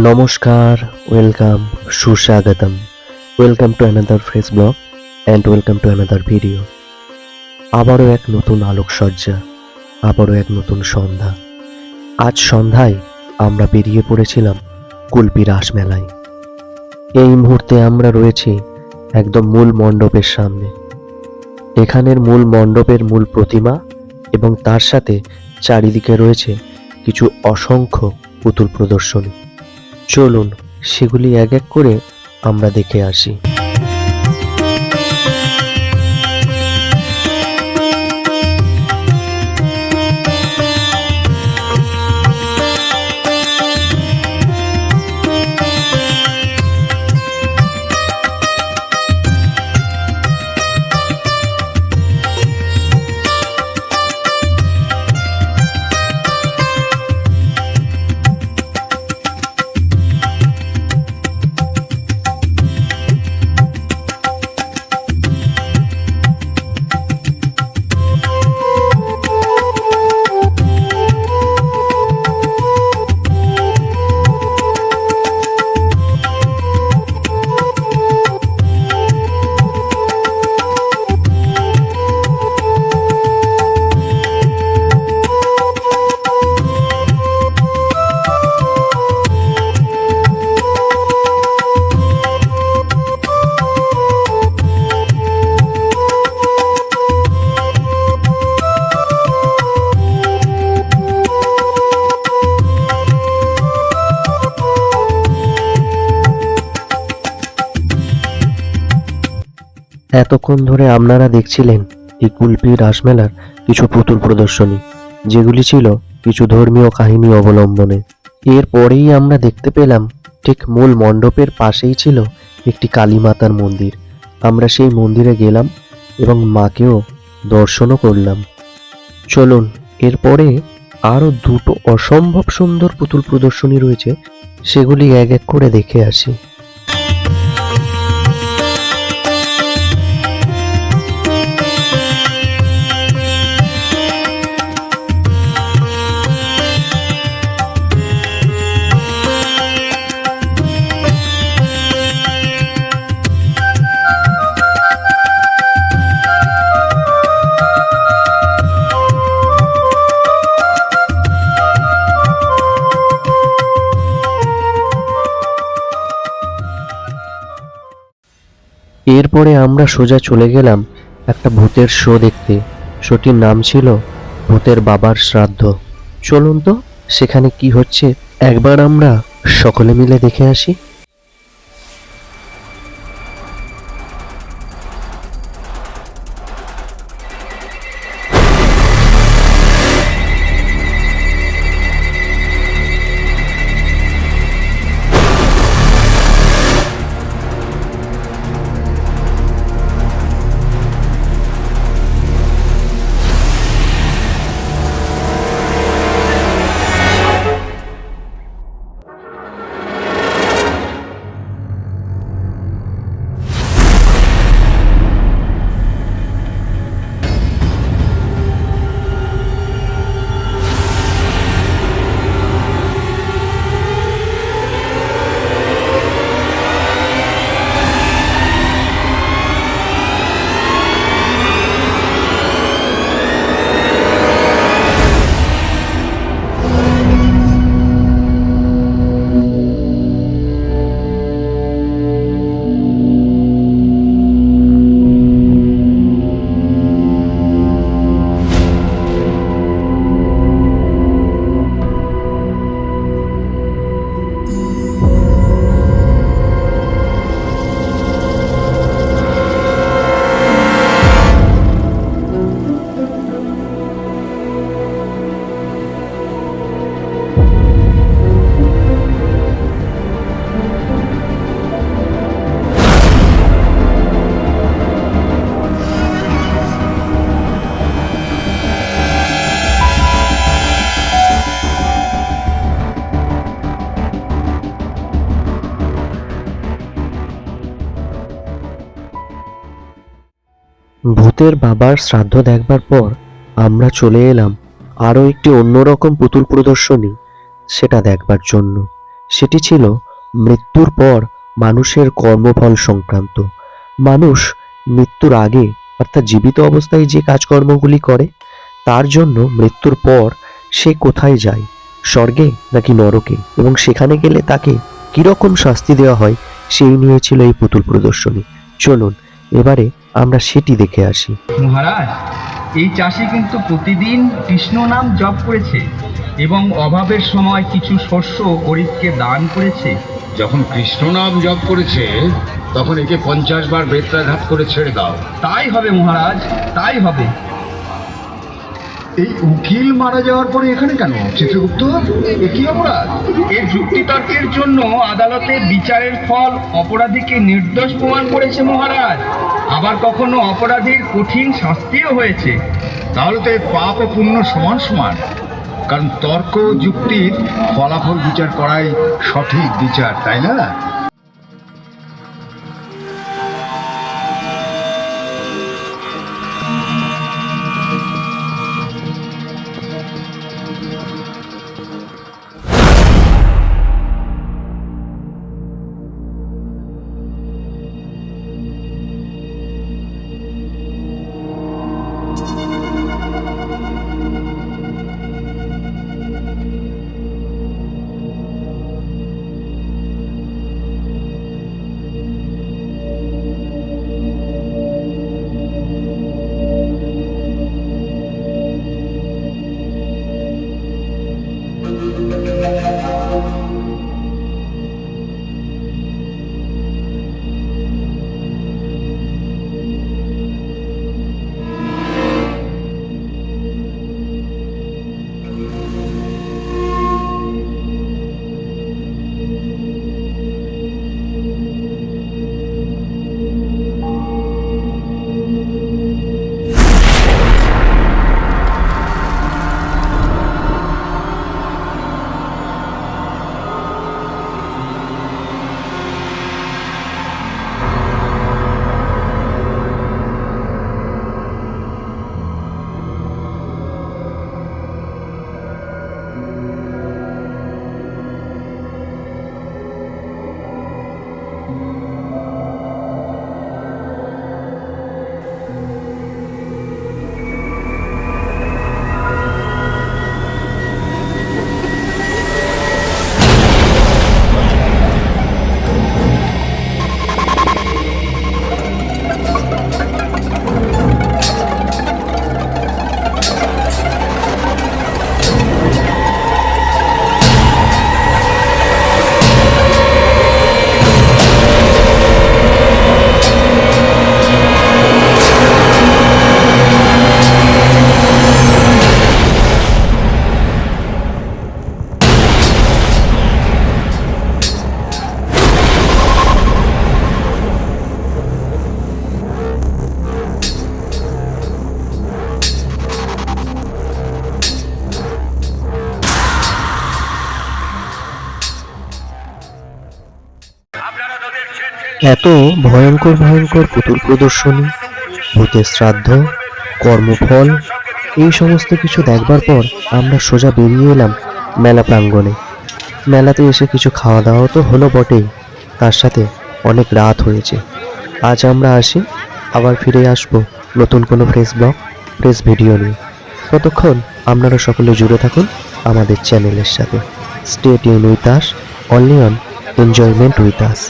নমস্কার, ওয়েলকাম, সুস্বাগতম। Welcome to another fresh blog and welcome to another video. আবারও এক নতুন আলোকসজ্জা, আবারও এক নতুন সন্ধ্যা। আজ সন্ধ্যায় আমরা বেরিয়ে পড়েছিলাম কুলপি রাসমেলায়। এই মুহূর্তে আমরা রয়েছি একদম মূল মণ্ডপের সামনে। এখানের মূল মণ্ডপের মূল প্রতিমা এবং তার সাথে চারিদিকে রয়েছে কিছু অসংখ্য পুতুল প্রদর্শনী। চলুন সেগুলি এক এক করে আমরা দেখে আসি। এতক্ষণ ধরে আপনারা দেখছিলেন এই কুলপি রাসমেলার কিছু পুতুল প্রদর্শনী, যেগুলি ছিল কিছু ধর্মীয় কাহিনী অবলম্বনে। এরপরেই আমরা দেখতে পেলাম ঠিক মূল মণ্ডপের পাশেই ছিল একটি কালী মাতার মন্দির। আমরা সেই মন্দিরে গেলাম এবং মাকেও দর্শনও করলাম। চলুন এরপরে আরও দুটো অসম্ভব সুন্দর পুতুল প্রদর্শনী রয়েছে, সেগুলি এক এক করে দেখে আসি। এরপরে আমরা সোজা চলে গেলাম একটা ভূতের শো দেখতে। শোটির নাম ছিল ভূতের বাবার শ্রাদ্ধ। চলুন তো সেখানে কি হচ্ছে একবার আমরা সকলে মিলে দেখে আসি। ভূতের বাবার শ্রাদ্ধ দেখবার পর আমরা চলে এলাম আরও একটি অন্যরকম পুতুল প্রদর্শনী, সেটা দেখবার জন্য। সেটি ছিল মৃত্যুর পর মানুষের কর্মফল সংক্রান্ত। মানুষ মৃত্যুর আগে অর্থাৎ জীবিত অবস্থায় যে কাজকর্মগুলি করে তার জন্য মৃত্যুর পর সে কোথায় যায়, স্বর্গে নাকি নরকে, এবং সেখানে গেলে তাকে কিরকম শাস্তি দেওয়া হয় সেই নিয়ে ছিল এই পুতুল প্রদর্শনী। চলুন এবারে আমরা সেটি দেখে আসি। মহারাজ, এই চাষি কিন্তু প্রতিদিন কৃষ্ণ নাম জপ করেছে এবং অভাবের সময় কিছু শস্য গরিবকে দান করেছে। যখন কৃষ্ণ নাম জপ করেছে তখন একে 50 বার বেত্রাঘাত করে ছেড়ে দাও। তাই হবে মহারাজ, তাই হবে। এই উকিল মারা যাওয়ার পরে এখানে কেন চিত্রগুপ্ত? এ কি অপরাধ? এর যুক্তিতর্কের জন্য আদালতে বিচারের ফল অপরাধীকে নির্দোষ প্রমাণ করেছে মহারাজ। আবার কখনো অপরাধীর কঠিন শাস্তিও হয়েছে। তাহলে তো এর পাপ ও পুণ্য সমান সমান, কারণ তর্ক ও যুক্তির ফলাফল বিচার করাই সঠিক বিচার, তাই না? এত ভয়ঙ্কর ভয়ঙ্কর পুতুল প্রদর্শনী, ভূতের শ্রাদ্ধ, কর্মফল, এই সমস্ত কিছু দেখবার পর আমরা সোজা বেরিয়ে এলাম মেলা প্রাঙ্গণে। মেলাতে এসে কিছু খাওয়া দাওয়া তো হলো বটেই, তার সাথে অনেক রাত হয়েছে। আজ আমরা আসি, আবার ফিরে আসবো নতুন কোনো ফ্রেশ ব্লগ, ফ্রেশ ভিডিও নিয়ে। ততক্ষণ আপনারা সকলে জুড়ে থাকুন আমাদের চ্যানেলের সাথে। Stay tune with us, only on enjoyment with us.